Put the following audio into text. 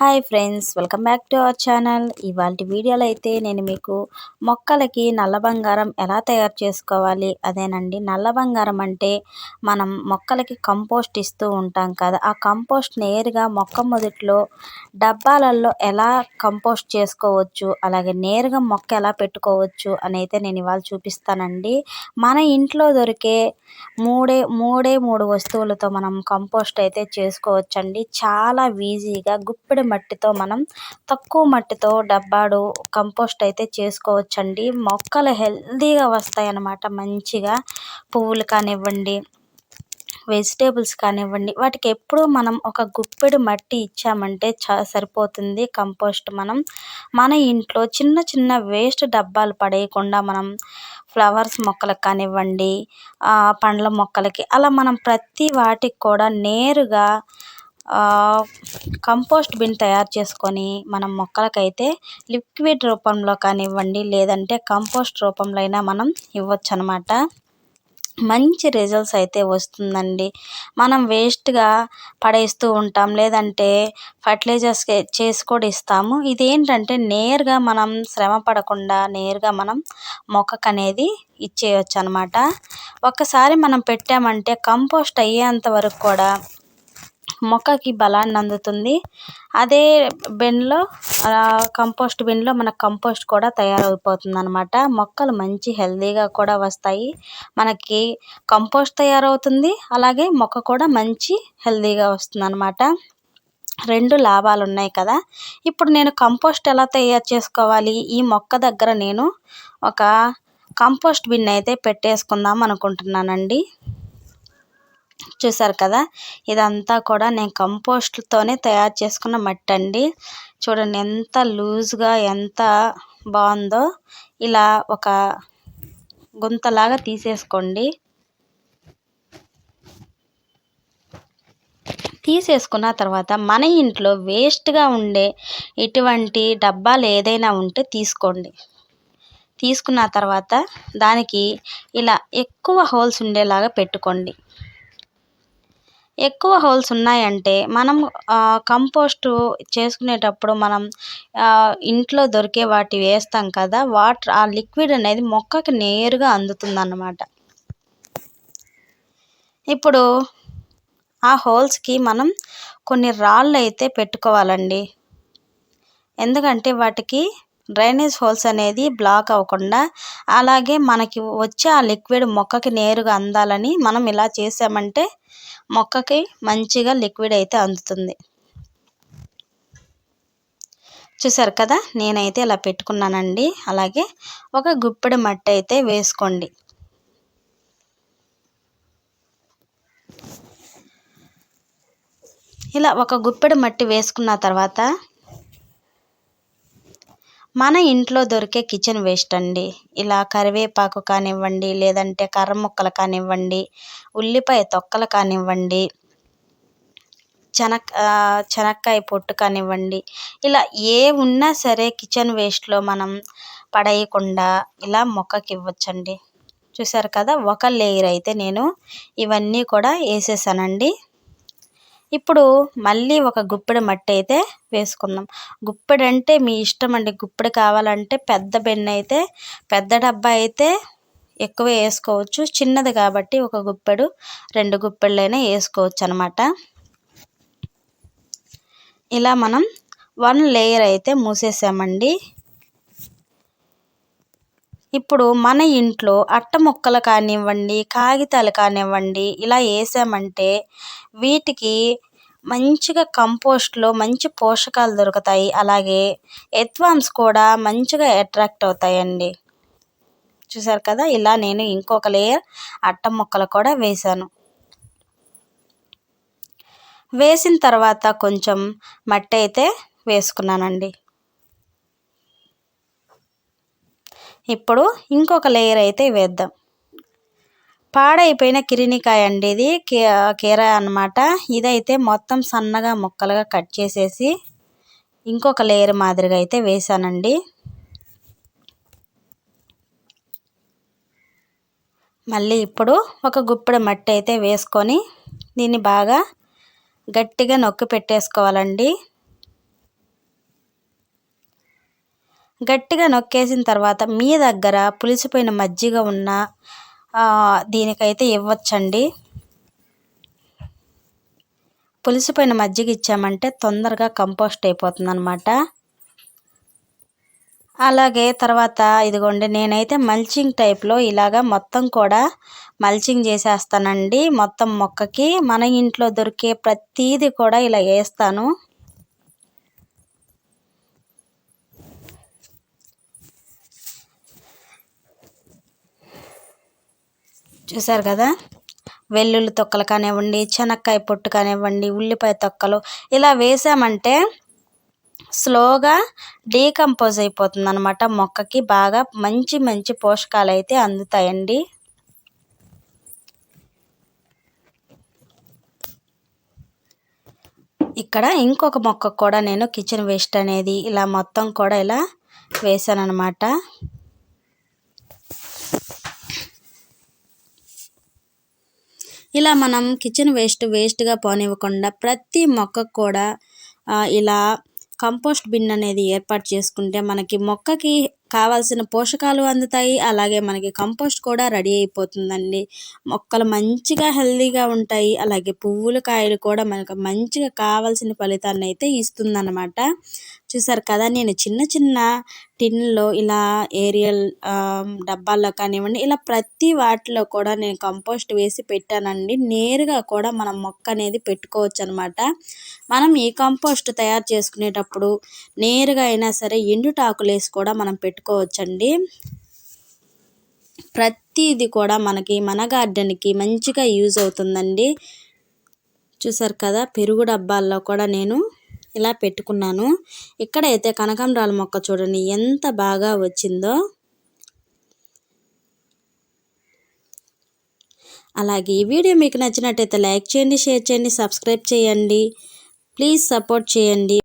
Hi friends, welcome back to our channel. ఇవాల్టి వీడియోలో అయితే నేను మీకు మొక్కలకి నల్ల బంగారం ఎలా తయారు చేసుకోవాలి అదేనండి. నల్ల బంగారం అంటే మనం మొక్కలకి కంపోస్ట్ ఇస్తూ ఉంటాం కదా, ఆ కంపోస్ట్ నేరుగా మొక్క మొదట్లో డబ్బాలలో ఎలా కంపోస్ట్ చేసుకోవచ్చు, అలాగే నేరుగా మొక్క ఎలా పెట్టుకోవచ్చు అని అయితే నేను ఇవాళ చూపిస్తానండి. మన ఇంట్లో దొరికే మూడు వస్తువులతో మనం కంపోస్ట్ అయితే చేసుకోవచ్చండి. చాలా ఈజీగా గుప్పెడు మట్టితో మనం తక్కువ మట్టితో డబ్బాడు కంపోస్ట్ అయితే చేసుకోవచ్చండి. మొక్కలు హెల్తీగా వస్తాయి అన్నమాట. మంచిగా పువ్వులు కానివ్వండి, వెజిటేబుల్స్ కానివ్వండి, వాటికి ఎప్పుడూ మనం ఒక గుప్పెడు మట్టి ఇచ్చామంటే సరిపోతుంది. కంపోస్ట్ మన ఇంట్లో చిన్న చిన్న వేస్ట్ డబ్బాలు పడేయకుండా మనం ఫ్లవర్స్ మొక్కలకు కానివ్వండి, పండ్ల మొక్కలకి అలా మనం ప్రతి వాటికి కూడా నేరుగా కంపోస్ట్ బిన్ తయారు చేసుకొని మనం మొక్కలకైతే లిక్విడ్ రూపంలో కానివ్వండి, లేదంటే కంపోస్ట్ రూపంలో అయినా మనం ఇవ్వచ్చు అనమాట. మంచి రిజల్ట్స్ అయితే వస్తుందండి. మనం వేస్ట్గా పడేస్తూ ఉంటాం, లేదంటే ఫర్టిలైజర్స్ చేసి కూడా ఇస్తాము. ఇదేంటంటే నేరుగా మనం శ్రమ పడకుండా నేరుగా మనం మొక్కకు అనేది ఇచ్చేయచ్చు అనమాట. ఒక్కసారి మనం పెట్టామంటే కంపోస్ట్ అయ్యేంత వరకు కూడా మొక్కకి బలాన్ని అందుతుంది. అదే బిన్లో కంపోస్ట్ బిన్లో మన కంపోస్ట్ కూడా తయారైపోతుంది అనమాట. మొక్కలు మంచి హెల్తీగా కూడా వస్తాయి, మనకి కంపోస్ట్ తయారవుతుంది, అలాగే మొక్క కూడా మంచి హెల్తీగా వస్తుంది అనమాట. రెండు లాభాలు ఉన్నాయి కదా. ఇప్పుడు నేను కంపోస్ట్ ఎలా తయారు చేసుకోవాలి, ఈ మొక్క దగ్గర నేను ఒక కంపోస్ట్ బిన్ అయితే పెట్టేసుకుందాం అనుకుంటున్నానండి. చూసారు కదా, ఇదంతా కూడా నేను కంపోస్ట్తోనే తయారు చేసుకున్న మట్టి అండి. చూడండి ఎంత లూజ్గా ఎంత బాగుందో. ఇలా ఒక గుంతలాగా తీసేసుకోండి. తీసేసుకున్న తర్వాత మన ఇంట్లో వేస్ట్గా ఉండే ఇటువంటి డబ్బాలు ఏదైనా ఉంటే తీసుకోండి. తీసుకున్న తర్వాత దానికి ఇలా ఎక్కువ హోల్స్ ఉండేలాగా పెట్టుకోండి. ఎక్కువ హోల్స్ ఉన్నాయంటే మనం కంపోస్టు చేసుకునేటప్పుడు మనం ఇంట్లో దొరికే వాటి వేస్తాం కదా, వాటర్ ఆ లిక్విడ్ అనేది మొక్కకి నేరుగా అందుతుందన్నమాట. ఇప్పుడు ఆ హోల్స్కి మనం కొన్ని రాళ్ళు అయితే పెట్టుకోవాలండి. ఎందుకంటే వాటికి డ్రైనేజ్ హోల్స్ అనేది బ్లాక్ అవ్వకుండా, అలాగే మనకి వచ్చే ఆ లిక్విడ్ మొక్కకి నేరుగా అందాలని మనం ఇలా చేసామంటే మొక్కకి మంచిగా లిక్విడ్ అయితే అందుతుంది. చూసారు కదా, నేనైతే ఇలా పెట్టుకున్నానండి. అలాగే ఒక గుప్పెడు మట్టి అయితే వేసుకోండి. ఇలా ఒక గుప్పెడు మట్టి వేసుకున్న తర్వాత మన ఇంట్లో దొరికే కిచెన్ వేస్ట్ అండి. ఇలా కరివేపాకు కానివ్వండి, లేదంటే కర్ర ముక్కలు కానివ్వండి, ఉల్లిపాయ తొక్కలు కానివ్వండి, శనక్కాయ పొట్టు కానివ్వండి, ఇలా ఏ ఉన్నా సరే కిచెన్ వేస్ట్లో మనం పడేయకుండా ఇలా మొక్కకి ఇవ్వచ్చండి. చూసారు కదా, ఒక లేయర్ అయితే నేను ఇవన్నీ కూడా వేసేసానండి. ఇప్పుడు మళ్ళీ ఒక గుప్పెడు మట్టి అయితే వేసుకుందాం. గుప్పెడు అంటే మీ ఇష్టం అండి. గుప్పెడు కావాలంటే పెద్ద బెన్ను అయితే పెద్ద డబ్బా అయితే ఎక్కువ వేసుకోవచ్చు, చిన్నది కాబట్టి ఒక గుప్పెడు 2 గుప్పెళ్ళైనా వేసుకోవచ్చు అనమాట. ఇలా మనం 1 లేయర్ అయితే మూసేసామండి. ఇప్పుడు మన ఇంట్లో అట్ట ముక్కలు కానివ్వండి, కాగితాలు కానివ్వండి, ఇలా వేసామంటే వీటికి మంచిగా కంపోస్ట్లో మంచి పోషకాలు దొరుకుతాయి. అలాగే ఎర్త్వార్మ్స్ కూడా మంచిగా అట్రాక్ట్ అవుతాయండి. చూసారు కదా, ఇలా నేను ఇంకొక లేయర్ అట్ట ముక్కలు కూడా వేసాను. వేసిన తర్వాత కొంచెం మట్టి అయితే వేసుకున్నానండి. ఇప్పుడు ఇంకొక లేయర్ అయితే వేద్దాం. పాడైపోయిన కిరినికాయ అండి, ఇది కీర అన్నమాట. ఇదైతే మొత్తం సన్నగా ముక్కలుగా కట్ చేసేసి ఇంకొక లేయర్ మాదిరిగా అయితే వేసానండి. మళ్ళీ ఇప్పుడు ఒక గుప్పెడు మట్టి అయితే వేసుకొని దీన్ని బాగా గట్టిగా నొక్కి పెట్టేసుకోవాలండి. గట్టిగా నొక్కేసిన తర్వాత మీ దగ్గర పులిసిపోయిన మజ్జిగ ఉన్న దీనికైతే ఇవ్వచ్చండి. పులిసిపోయిన మజ్జిగ ఇచ్చామంటే తొందరగా కంపోస్ట్ అయిపోతుందన్నమాట. అలాగే తర్వాత ఇదిగోండి నేనైతే మల్చింగ్ టైప్లో ఇలాగా మొత్తం కూడా మల్చింగ్ చేసేస్తానండి. మొత్తం మొక్కకి మన ఇంట్లో దొరికే ప్రతీది కూడా ఇలా వేస్తాను. చూసారు కదా, వెల్లుల్లి తొక్కలు కానివ్వండి, శనక్కాయ పొట్టు కానివ్వండి, ఉల్లిపాయ తొక్కలు ఇలా వేసామంటే స్లోగా డీకంపోజ్ అయిపోతుంది అనమాట. మొక్కకి బాగా మంచి మంచి పోషకాలు అయితే అందుతాయండి. ఇక్కడ ఇంకొక మొక్కకు కూడా నేను కిచెన్ వేస్ట్ అనేది ఇలా మొత్తం కూడా ఇలా వేసాను అనమాట. ఇలా మనం కిచెన్ వేస్ట్గా పోనివ్వకుండా ప్రతి మొక్కకు కూడా ఇలా కంపోస్ట్ బిన్ అనేది ఏర్పాటు చేసుకుంటే మనకి మొక్కకి కావాల్సిన పోషకాలు అందుతాయి. అలాగే మనకి కంపోస్ట్ కూడా రెడీ అయిపోతుందండి. మొక్కలు మంచిగా హెల్తీగా ఉంటాయి. అలాగే పువ్వులు కాయలు కూడా మనకు మంచిగా కావాల్సిన ఫలితాన్ని అయితే ఇస్తుందన్నమాట. చూసారు కదా, నేను చిన్న చిన్న టిన్లో ఇలా ఏరియల్ డబ్బాల్లో కానివ్వండి ఇలా ప్రతి వాటిలో కూడా నేను కంపోస్ట్ వేసి పెట్టానండి. నేరుగా కూడా మనం మొక్క అనేది పెట్టుకోవచ్చు అనమాట. మనం ఈ కంపోస్ట్ తయారు చేసుకునేటప్పుడు నేరుగా అయినా సరే ఎండుటాకులు వేసి కూడా మనం పెట్టుకోవచ్చండి. ప్రతిది కూడా మనకి మన గార్డెన్కి మంచిగా యూజ్ అవుతుందండి. చూసారు కదా, పెరుగు డబ్బాల్లో కూడా నేను ఇలా పెట్టుకున్నాను. ఇక్కడైతే కనకాంబరాల మొక్క చూడండి ఎంత బాగా వచ్చిందో. అలాగే ఈ వీడియో మీకు నచ్చినట్టయితే లైక్ చేయండి, షేర్ చేయండి, సబ్స్క్రైబ్ చేయండి. ప్లీజ్ సపోర్ట్ చేయండి.